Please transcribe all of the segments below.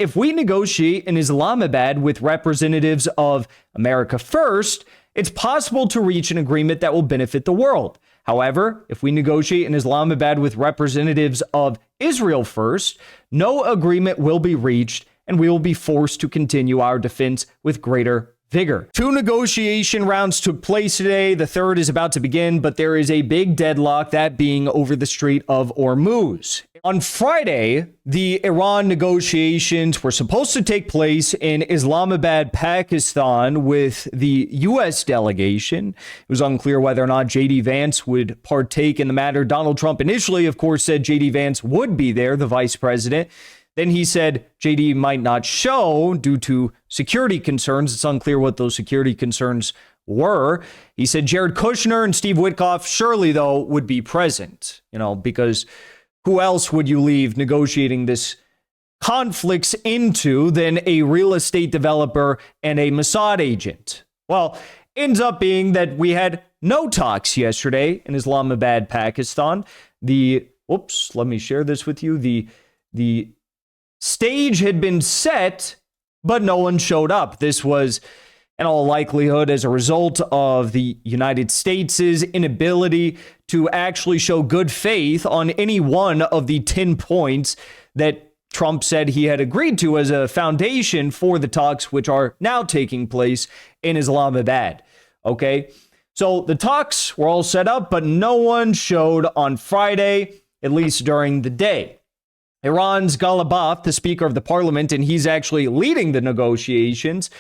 if we negotiate in Islamabad with representatives of America first, it's possible to reach an agreement that will benefit the world. However, if we negotiate in Islamabad with representatives of Israel first, no agreement will be reached, and we will be forced to continue our defense with greater vigor. 2 negotiation rounds took place today. The third is about to begin, but there is a big deadlock, that being over the Strait of Hormuz. On Friday, the Iran negotiations were supposed to take place in Islamabad, Pakistan, with the U.S. delegation. It was unclear whether or not J.D. Vance would partake in the matter. Donald Trump initially, of course, said J.D. Vance would be there, the vice president. Then he said JD might not show due to security concerns. It's unclear what those security concerns were. He said Jared Kushner and Steve Witkoff surely, though, would be present, because who else would you leave negotiating this conflicts into than a real estate developer and a Mossad agent? Well, ends up being that we had no talks yesterday in Islamabad, Pakistan. Let me share this with you. The stage had been set, but no one showed up. This was, in all likelihood, as a result of the United States' inability to actually show good faith on any one of the 10 points that Trump said he had agreed to as a foundation for the talks, which are now taking place in Islamabad. Okay, so the talks were all set up, but no one showed on Friday, at least during the day. Iran's Ghalibaf, the Speaker of the Parliament, and he's actually leading the negotiations,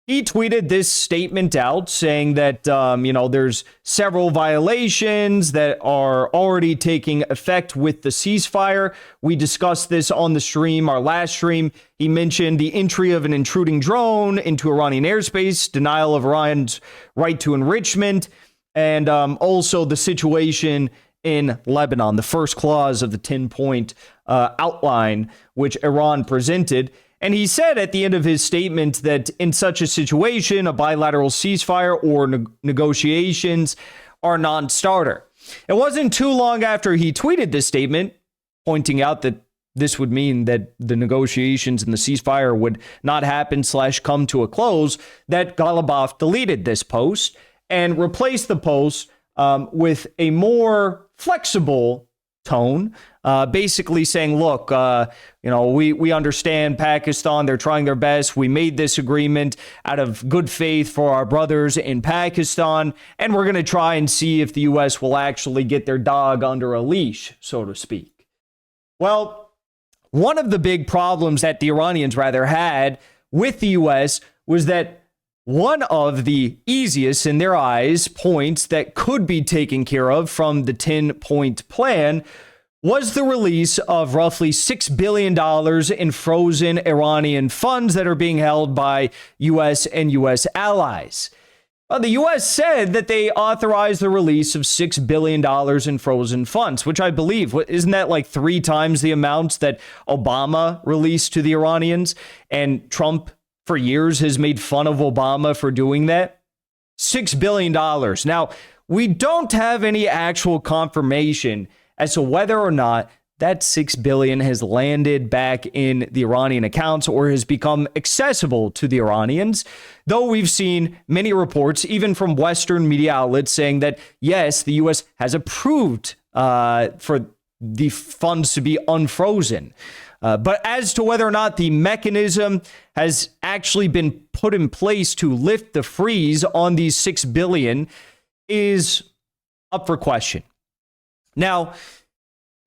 he tweeted this statement out saying that, there's several violations that are already taking effect with the ceasefire. We discussed this on the stream, our last stream. He mentioned the entry of an intruding drone into Iranian airspace, denial of Iran's right to enrichment, and also the situation in Lebanon, the first clause of the 10-point outline which Iran presented. And he said at the end of his statement that in such a situation, a bilateral ceasefire or negotiations are non-starter. It wasn't too long after he tweeted this statement, pointing out that this would mean that the negotiations and the ceasefire would not happen / come to a close, that Ghalibaf deleted this post and replaced the post with a more flexible tone, basically saying, look, we understand Pakistan. They're trying their best. We made this agreement out of good faith for our brothers in Pakistan, and we're going to try and see if the U.S. will actually get their dog under a leash, so to speak. Well, one of the big problems that the Iranians had with the U.S. was that one of the easiest, in their eyes, points that could be taken care of from the 10-point plan was the release of roughly $6 billion in frozen Iranian funds that are being held by U.S. and U.S. allies. Well, the U.S. said that they authorized the release of $6 billion in frozen funds, which I believe, isn't that like 3 times the amounts that Obama released to the Iranians? And Trump, for years, has made fun of Obama for doing that. $6 billion. Now, we don't have any actual confirmation as to whether or not that $6 billion has landed back in the Iranian accounts or has become accessible to the Iranians, though we've seen many reports, even from Western media outlets, saying that, yes, the U.S. has approved for the funds to be unfrozen. But as to whether or not the mechanism has actually been put in place to lift the freeze on these $6 billion is up for question. Now,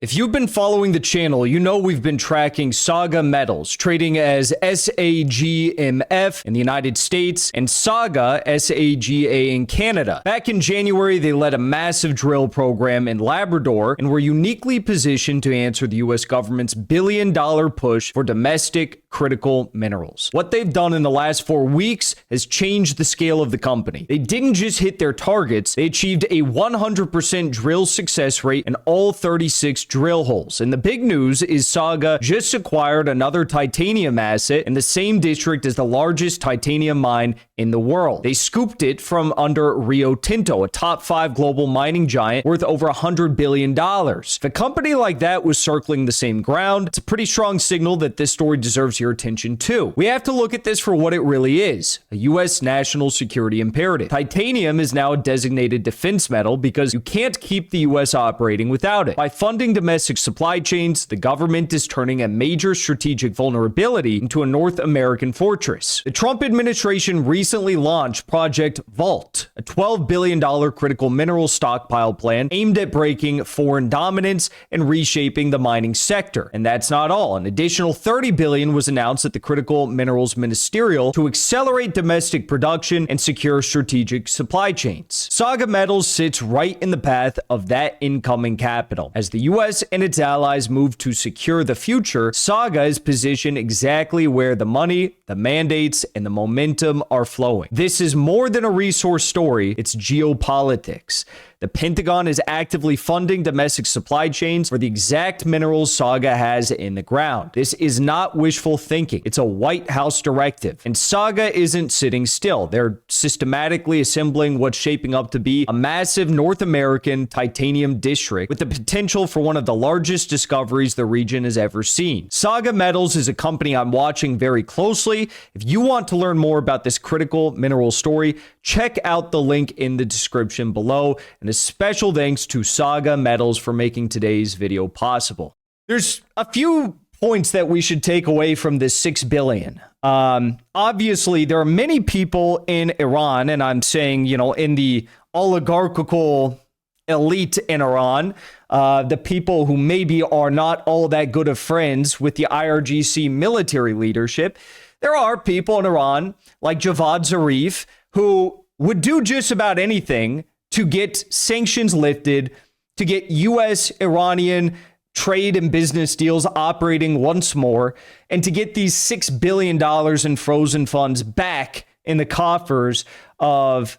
if you've been following the channel, you know we've been tracking Saga Metals, trading as SAGMF in the United States and Saga, SAGA in Canada. Back in January, they led a massive drill program in Labrador and were uniquely positioned to answer the U.S. government's billion-dollar push for domestic critical minerals. What they've done in the last 4 weeks has changed the scale of the company. They didn't just hit their targets, they achieved a 100% drill success rate in all 36 drill holes. And the big news is Saga just acquired another titanium asset in the same district as the largest titanium mine in the world. They scooped it from under Rio Tinto, a top 5 global mining giant worth over $100 billion. If a company like that was circling the same ground, it's a pretty strong signal that this story deserves your your attention to. We have to look at this for what it really is, a U.S. national security imperative. Titanium is now a designated defense metal because you can't keep the U.S. operating without it. By funding domestic supply chains, the government is turning a major strategic vulnerability into a North American fortress. The Trump administration recently launched Project Vault, a $12 billion critical mineral stockpile plan aimed at breaking foreign dominance and reshaping the mining sector. And that's not all. An additional $30 billion was announced at the Critical Minerals Ministerial to accelerate domestic production and secure strategic supply chains. Saga Metals sits right in the path of that incoming capital. As the U.S. and its allies move to secure the future, Saga is positioned exactly where the money, the mandates, and the momentum are flowing. This is more than a resource story, it's geopolitics. The Pentagon is actively funding domestic supply chains for the exact minerals Saga has in the ground. This is not wishful thinking. It's a White House directive. And Saga isn't sitting still. They're systematically assembling what's shaping up to be a massive North American titanium district with the potential for one of the largest discoveries the region has ever seen. Saga Metals is a company I'm watching very closely. If you want to learn more about this critical mineral story, check out the link in the description below. And a special thanks to Saga Metals for making today's video possible. There's a few points that we should take away from this $6 billion. Obviously, there are many people in Iran, and I'm saying, in the oligarchical elite in Iran, the people who maybe are not all that good of friends with the IRGC military leadership. There are people in Iran like Javad Zarif who would do just about anything to get sanctions lifted, to get U.S.-Iranian trade and business deals operating once more, and to get these $6 billion in frozen funds back in the coffers of,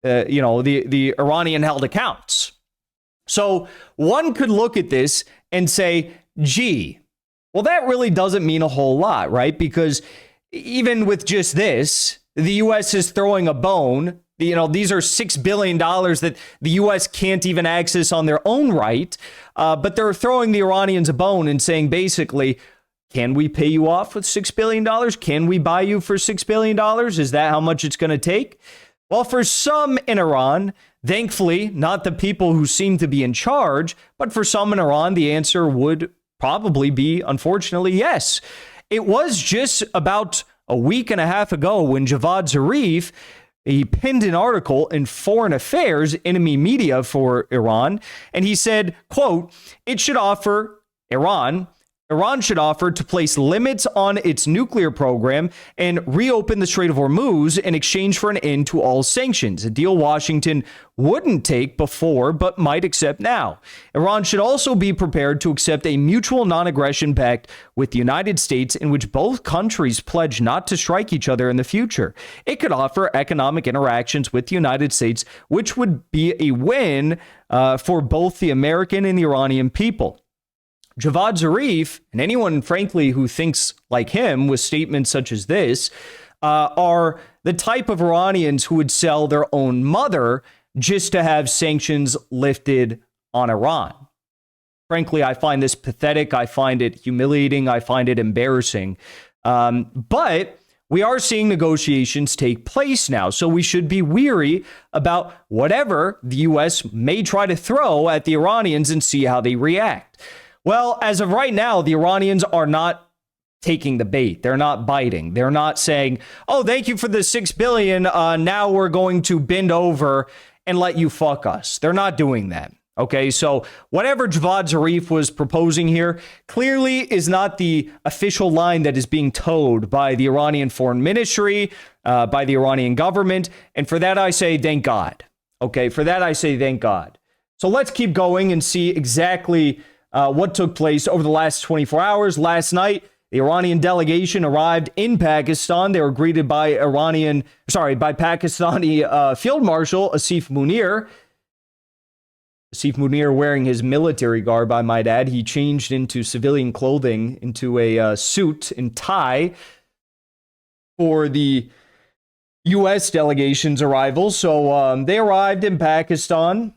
the Iranian-held accounts. So one could look at this and say, gee, well, that really doesn't mean a whole lot, right? Because even with just this, the U.S. is throwing a bone. These are $6 billion that the U.S. can't even access on their own right, but they're throwing the Iranians a bone and saying, basically, can we pay you off with $6 billion? Can we buy you for $6 billion? Is that how much it's going to take? Well, for some in Iran, thankfully, not the people who seem to be in charge, but for some in Iran, the answer would probably be, unfortunately, yes. It was just about a week and a half ago when Javad Zarif, he penned an article in Foreign Affairs, enemy media for Iran, and he said, quote, Iran should offer to place limits on its nuclear program and reopen the Strait of Hormuz in exchange for an end to all sanctions, a deal Washington wouldn't take before but might accept now. Iran should also be prepared to accept a mutual non-aggression pact with the United States in which both countries pledge not to strike each other in the future. It could offer economic interactions with the United States, which would be a win for both the American and the Iranian people. Javad Zarif, and anyone, frankly, who thinks like him with statements such as this, are the type of Iranians who would sell their own mother just to have sanctions lifted on Iran. Frankly, I find this pathetic. I find it humiliating. I find it embarrassing. But we are seeing negotiations take place now, so we should be weary about whatever the U.S. may try to throw at the Iranians and see how they react. Well, as of right now, the Iranians are not taking the bait. They're not biting. They're not saying, oh, thank you for the $6 billion. Now we're going to bend over and let you fuck us. They're not doing that. Okay, so whatever Javad Zarif was proposing here clearly is not the official line that is being towed by the Iranian Foreign Ministry, by the Iranian government. And for that, I say, thank God. Okay, for that, I say, thank God. So let's keep going and see exactly what took place over the last 24 hours. Last night, the Iranian delegation arrived in Pakistan. They were greeted by Pakistani Field Marshal Asif Munir. Asif Munir wearing his military garb, I might add. He changed into civilian clothing, into a suit and tie for the U.S. delegation's arrival. So they arrived in Pakistan.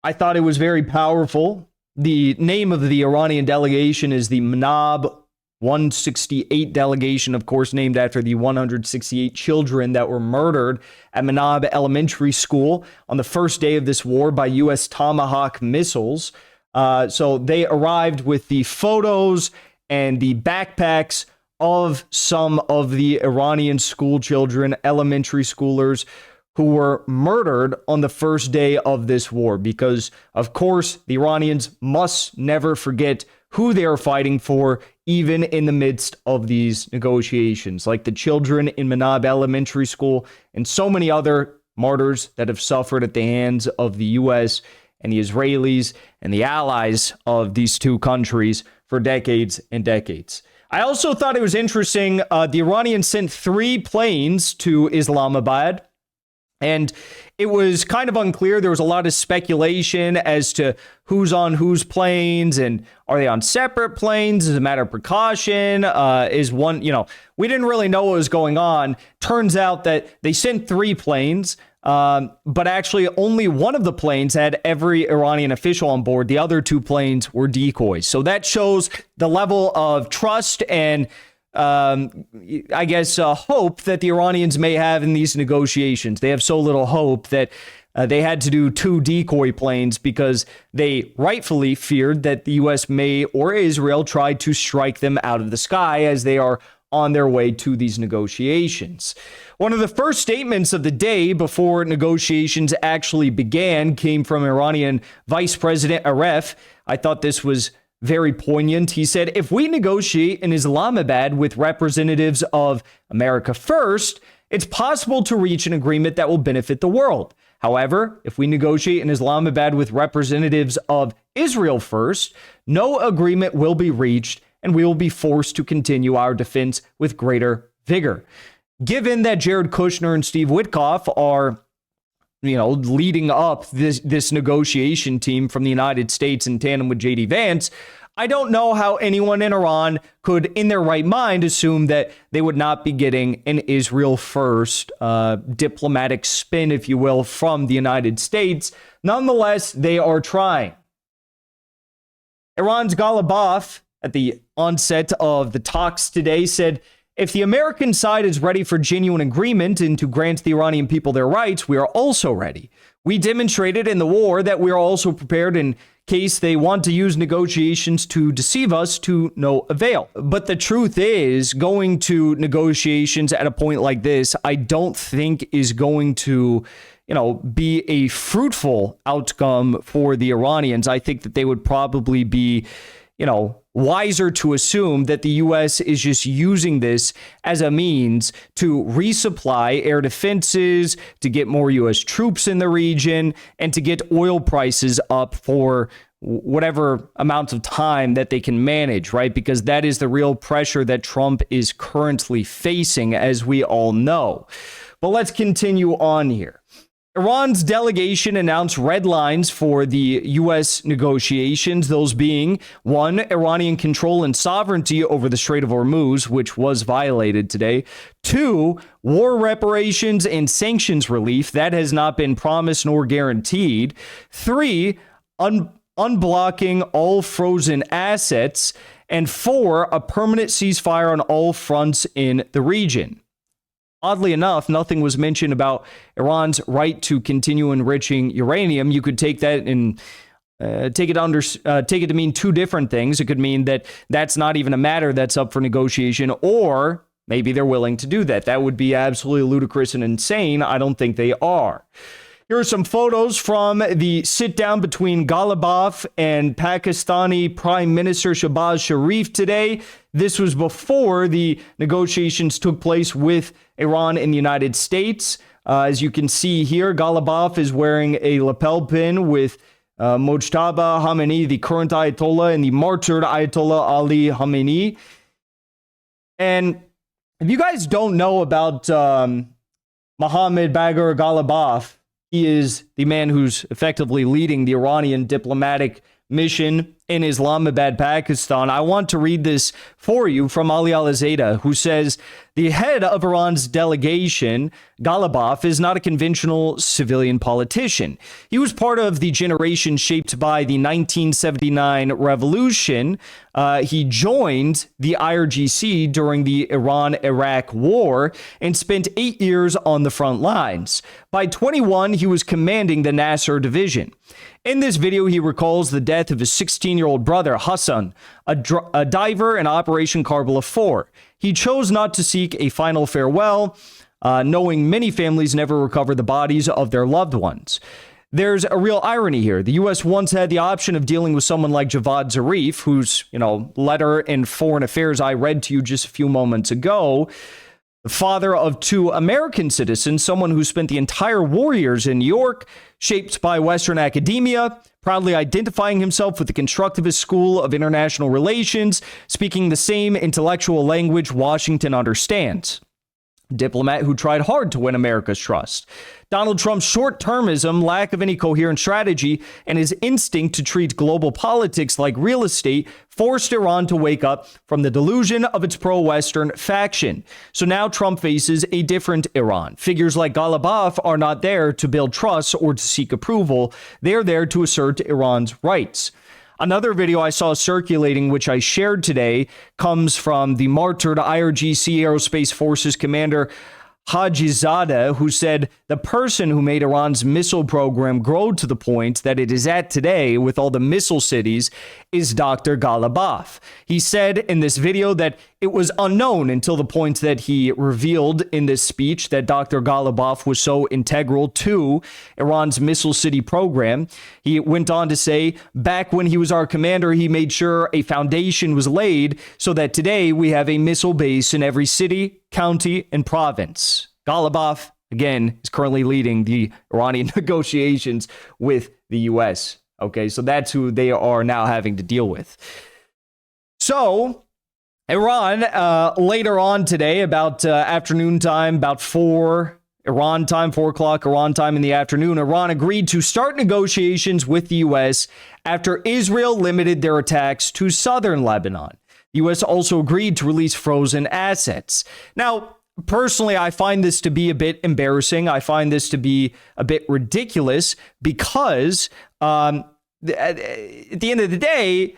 I thought it was very powerful. The name of the Iranian delegation is the Manab 168 delegation, of course, named after the 168 children that were murdered at Manab Elementary School on the first day of this war by U.S. Tomahawk missiles. So they arrived with the photos and the backpacks of some of the Iranian school children, elementary schoolers, who were murdered on the first day of this war. Because, of course, the Iranians must never forget who they are fighting for, even in the midst of these negotiations, like the children in Manab Elementary School and so many other martyrs that have suffered at the hands of the U.S. and the Israelis and the allies of these two countries for decades and decades. I also thought it was interesting, the Iranians sent 3 planes to Islamabad, and it was kind of unclear. There was a lot of speculation as to who's on whose planes, and are they on separate planes as a matter of precaution? Is one, we didn't really know what was going on. Turns out that they sent 3 planes, but actually only one of the planes had every Iranian official on board. The other 2 planes were decoys. So that shows the level of trust and I guess, hope that the Iranians may have in these negotiations. They have so little hope that they had to do 2 decoy planes because they rightfully feared that the U.S. may or Israel try to strike them out of the sky as they are on their way to these negotiations. One of the first statements of the day before negotiations actually began came from Iranian Vice President Aref. I thought this was very poignant. He said, "If we negotiate in Islamabad with representatives of America first, it's possible to reach an agreement that will benefit the world. However, if we negotiate in Islamabad with representatives of Israel first, no agreement will be reached, and we will be forced to continue our defense with greater vigor." Given that Jared Kushner and Steve Witkoff are leading up this negotiation team from the United States in tandem with JD Vance, I don't know how anyone in Iran could, in their right mind, assume that they would not be getting an Israel first diplomatic spin, if you will, from the United States. Nonetheless, they are trying. Iran's Ghalibaf, at the onset of the talks today, said, "If the American side is ready for genuine agreement and to grant the Iranian people their rights, we are also ready. We demonstrated in the war that we are also prepared in case they want to use negotiations to deceive us to no avail." But the truth is, going to negotiations at a point like this, I don't think is going to be a fruitful outcome for the Iranians. I think that they would probably be wiser to assume that the U.S. is just using this as a means to resupply air defenses, to get more U.S. troops in the region, and to get oil prices up for whatever amount of time that they can manage, right? Because that is the real pressure that Trump is currently facing, as we all know. But let's continue on here. Iran's delegation announced red lines for the U.S. negotiations, those being, 1, Iranian control and sovereignty over the Strait of Hormuz, which was violated today. 2, war reparations and sanctions relief. That has not been promised nor guaranteed. 3, unblocking all frozen assets. And 4, a permanent ceasefire on all fronts in the region. Oddly enough, nothing was mentioned about Iran's right to continue enriching uranium. You could take that and take it to mean 2 different things. It could mean that that's not even a matter that's up for negotiation, or maybe they're willing to do that. That would be absolutely ludicrous and insane. I don't think they are. Here are some photos from the sit-down between Ghalibaf and Pakistani Prime Minister Shehbaz Sharif today. This was before the negotiations took place with Iran and the United States. As you can see here, Ghalibaf is wearing a lapel pin with Mojtaba Khamenei, the current Ayatollah, and the martyred Ayatollah Ali Khamenei. And if you guys don't know about Mohammad Bagher Ghalibaf, he is the man who's effectively leading the Iranian diplomatic mission in Islamabad, Pakistan. I want to read this for you from Ali Al-Zayda, who says, the head of Iran's delegation, Ghalibaf, is not a conventional civilian politician. He was part of the generation shaped by the 1979 revolution. He joined the IRGC during the Iran-Iraq war and spent 8 years on the front lines. By 21, he was commanding the Nasser division. In this video, he recalls the death of his 16-year-old brother, Hassan, a diver in Operation Karbala 4. He chose not to seek a final farewell, knowing many families never recover the bodies of their loved ones. There's a real irony here. The U.S. once had the option of dealing with someone like Javad Zarif, whose, letter in Foreign Affairs I read to you just a few moments ago, the father of 2 American citizens, someone who spent the entire war years in New York, shaped by Western academia, proudly identifying himself with the constructivist school of international relations, speaking the same intellectual language Washington understands. Diplomat who tried hard to win America's trust. Donald Trump's short-termism, lack of any coherent strategy, and his instinct to treat global politics like real estate forced Iran to wake up from the delusion of its pro-Western faction. So now Trump faces a different Iran. Figures like Ghalibaf are not there to build trust or to seek approval. They're there to assert Iran's rights. Another video I saw circulating, which I shared today, comes from the martyred IRGC Aerospace Forces commander Hajizadeh, who said the person who made Iran's missile program grow to the point that it is at today with all the missile cities is Dr. Ghalibaf. He said in this video that it was unknown until the point that he revealed in this speech that Dr. Ghalibaf was so integral to Iran's missile city program. He went on to say, back when he was our commander, he made sure a foundation was laid so that today we have a missile base in every city, county, and province. Ghalibaf, again, is currently leading the Iranian negotiations with the U.S. Okay, so that's who they are now having to deal with. So, Iran, later on today, about afternoon time, about 4 Iran time, 4 o'clock Iran time in the afternoon, Iran agreed to start negotiations with the U.S. after Israel limited their attacks to southern Lebanon. The U.S. also agreed to release frozen assets. Now, personally, I find this to be a bit embarrassing. I find this to be a bit ridiculous because at the end of the day,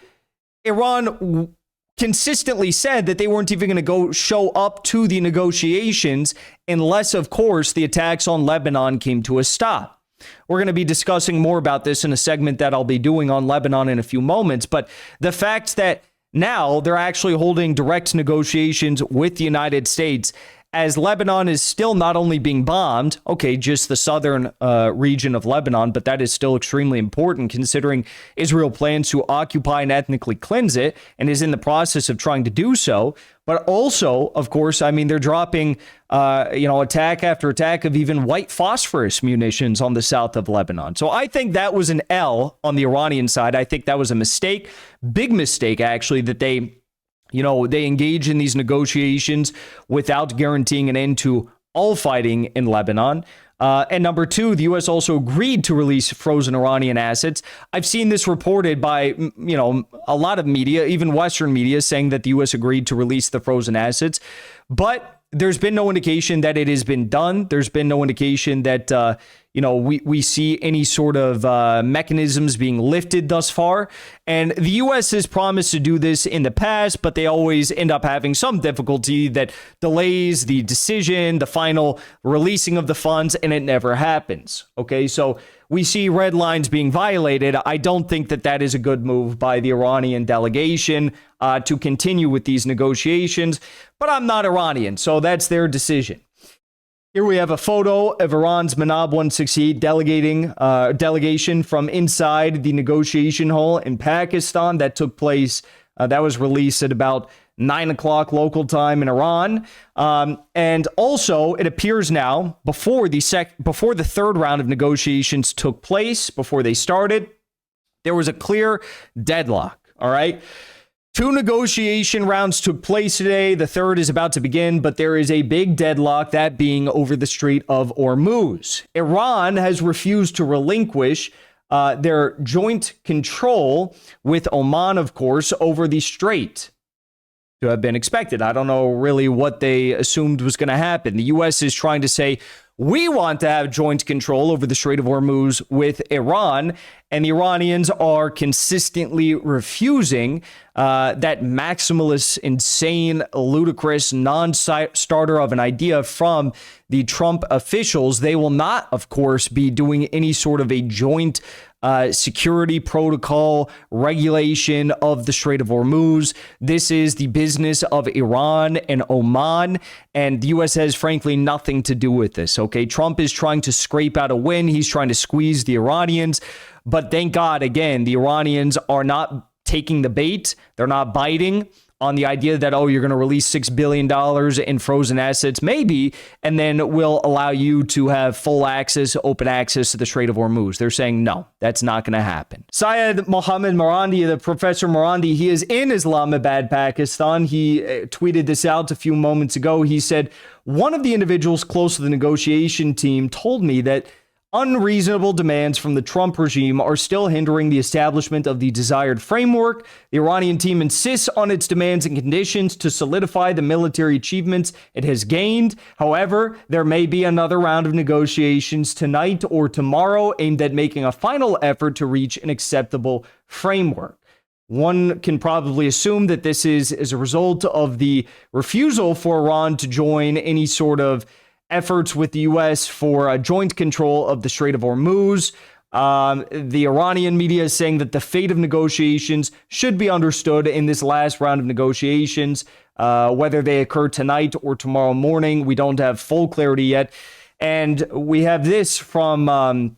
Iran consistently said that they weren't even going to go show up to the negotiations unless, of course, the attacks on Lebanon came to a stop. We're going to be discussing more about this in a segment that I'll be doing on Lebanon in a few moments. But the fact that now they're actually holding direct negotiations with the United States as Lebanon is still not only being bombed, okay, just the southern region of Lebanon, but that is still extremely important considering Israel plans to occupy and ethnically cleanse it and is in the process of trying to do so. But also, of course, I mean, they're dropping, attack after attack of even white phosphorus munitions on the south of Lebanon. So I think that was an L on the Iranian side. I think that was a mistake, big mistake, actually, that they engage in these negotiations without guaranteeing an end to all fighting in Lebanon. And number 2, the U.S. also agreed to release frozen Iranian assets. I've seen this reported by, a lot of media, even Western media, saying that the U.S. agreed to release the frozen assets. But there's been no indication that it has been done. There's been no indication that, we see any sort of mechanisms being lifted thus far. And the U.S. has promised to do this in the past, but they always end up having some difficulty that delays the decision, the final releasing of the funds, and it never happens. Okay, so we see red lines being violated. I don't think that that is a good move by the Iranian delegation to continue with these negotiations, but I'm not Iranian, so that's their decision. Here we have a photo of Iran's Manab 168 delegation from inside the negotiation hall in Pakistan that took place. That was released at about 9 o'clock local time in Iran. And also, it appears now, before the third round of negotiations took place, before they started, there was a clear deadlock. All right. 2 negotiation rounds took place today. The third is about to begin, but there is a big deadlock, that being over the Strait of Hormuz. Iran has refused to relinquish their joint control with Oman, of course, over the strait to have been expected. I don't know really what they assumed was going to happen. The U.S. is trying to say, we want to have joint control over the Strait of Hormuz with Iran, and the Iranians are consistently refusing that maximalist, insane, ludicrous, non-starter of an idea from the Trump officials. They will not, of course, be doing any sort of a joint security protocol regulation of the Strait of Hormuz. This is the business of Iran and Oman, and the U.S. has frankly nothing to do with this. Okay, Trump is trying to scrape out a win. He's trying to squeeze the Iranians, but thank God, again, the Iranians are not taking the bait. They're not biting on the idea that, oh, you're going to release $6 billion in frozen assets, maybe, and then we'll allow you to have full access, open access to the Strait of Hormuz. They're saying, no, that's not going to happen. Syed Mohammed Marandi, the Professor Marandi, he is in Islamabad, Pakistan. He tweeted this out a few moments ago. He said, one of the individuals close to the negotiation team told me that unreasonable demands from the Trump regime are still hindering the establishment of the desired framework. The Iranian team insists on its demands and conditions to solidify the military achievements it has gained. However, there may be another round of negotiations tonight or tomorrow aimed at making a final effort to reach an acceptable framework. One can probably assume that this is as a result of the refusal for Iran to join any sort of efforts with the U.S. for joint control of the Strait of Hormuz. The Iranian media is saying that the fate of negotiations should be understood in this last round of negotiations. Whether they occur tonight or tomorrow morning, we don't have full clarity yet. And we have this from,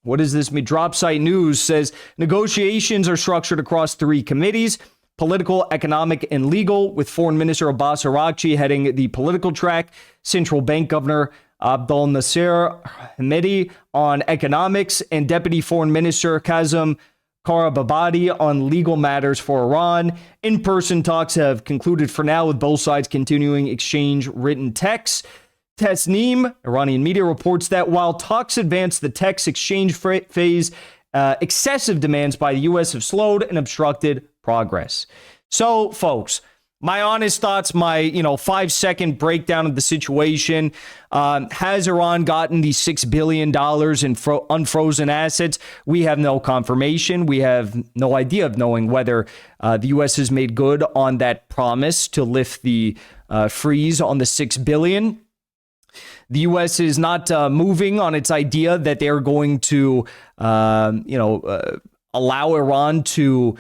what does this mean? Dropsite News says negotiations are structured across 3 committees: political, economic, and legal, with Foreign Minister Abbas Araghchi heading the political track, Central Bank Governor Abdul Nasser Hamidi on economics, and Deputy Foreign Minister Kazem Karababadi on legal matters for Iran. In-person talks have concluded for now, with both sides continuing exchange written texts. Tasneem, Iranian media, reports that while talks advance the text exchange phase, excessive demands by the U.S. have slowed and obstructed progress. So, folks, my honest thoughts, my 5-second breakdown of the situation. Has Iran gotten the $6 billion in unfrozen assets? We have no confirmation. We have no idea of knowing whether the U.S. has made good on that promise to lift the freeze on the $6 billion. The U.S. is not moving on its idea that they're going to, allow Iran to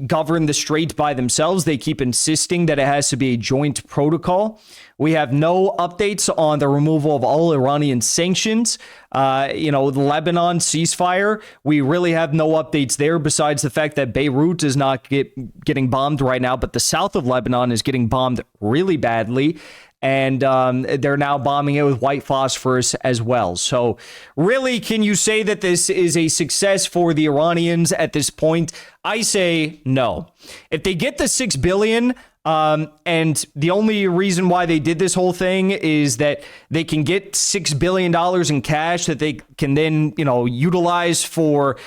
govern the strait by themselves. They keep insisting that it has to be a joint protocol. We have no updates on the removal of all Iranian sanctions. The Lebanon ceasefire, we really have no updates there, besides the fact that Beirut is not getting bombed right now, but the south of Lebanon is getting bombed really badly. And they're now bombing it with white phosphorus as well. So really, can you say that this is a success for the Iranians at this point? I say no. If they get the $6 billion, and the only reason why they did this whole thing is that they can get $6 billion in cash that they can then, utilize for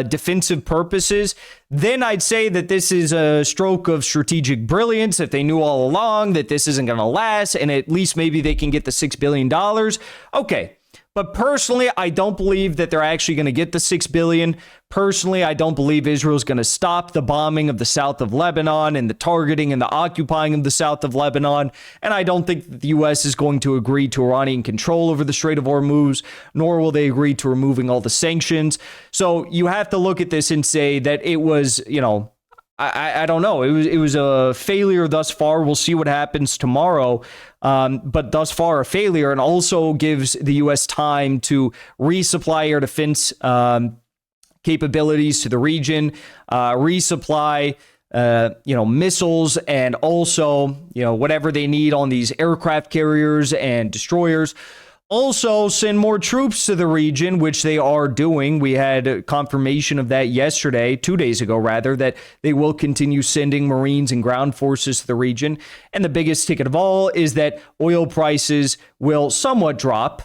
defensive purposes, then I'd say that this is a stroke of strategic brilliance. If they knew all along that this isn't going to last, and at least maybe they can get the $6 billion. Okay. But personally, I don't believe that they're actually going to get the $6 billion. Personally, I don't believe Israel's going to stop the bombing of the south of Lebanon and the targeting and the occupying of the south of Lebanon. And I don't think that the U.S. is going to agree to Iranian control over the Strait of Hormuz, nor will they agree to removing all the sanctions. So you have to look at this and say that it was, I don't know. It was a failure thus far. We'll see what happens tomorrow. But thus far, a failure, and also gives the U.S. time to resupply air defense capabilities to the region, resupply, missiles, and also, whatever they need on these aircraft carriers and destroyers. Also, send more troops to the region, which they are doing. We had confirmation of that yesterday, 2 days ago, rather, that they will continue sending Marines and ground forces to the region. And the biggest ticket of all is that oil prices will somewhat drop.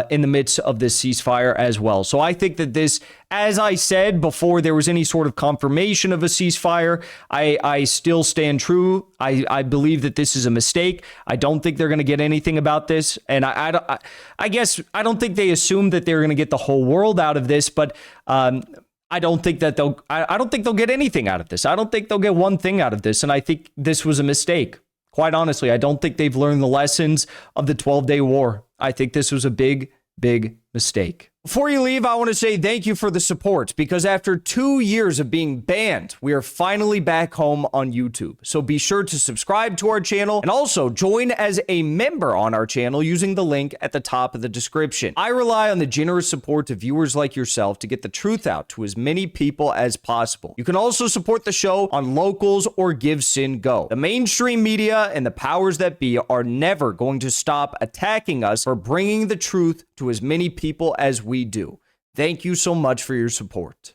in the midst of this ceasefire as well. So I think that this, as I said before there was any sort of confirmation of a ceasefire, I still stand true. I believe that this is a mistake. I don't think they're going to get anything about this. And I guess I don't think they assume that they're going to get the whole world out of this, but I don't think that I don't think they'll get anything out of this. I don't think they'll get one thing out of this. And I think this was a mistake. Quite honestly, I don't think they've learned the lessons of the 12-day war. I think this was a big, big mistake. Before you leave, I want to say thank you for the support, because after 2 years of being banned, we are finally back home on YouTube. So be sure to subscribe to our channel and also join as a member on our channel using the link at the top of the description. I rely on the generous support of viewers like yourself to get the truth out to as many people as possible. You can also support the show on Locals or Give Sin Go. The mainstream media and the powers that be are never going to stop attacking us for bringing the truth to as many people as we do. Thank you so much for your support.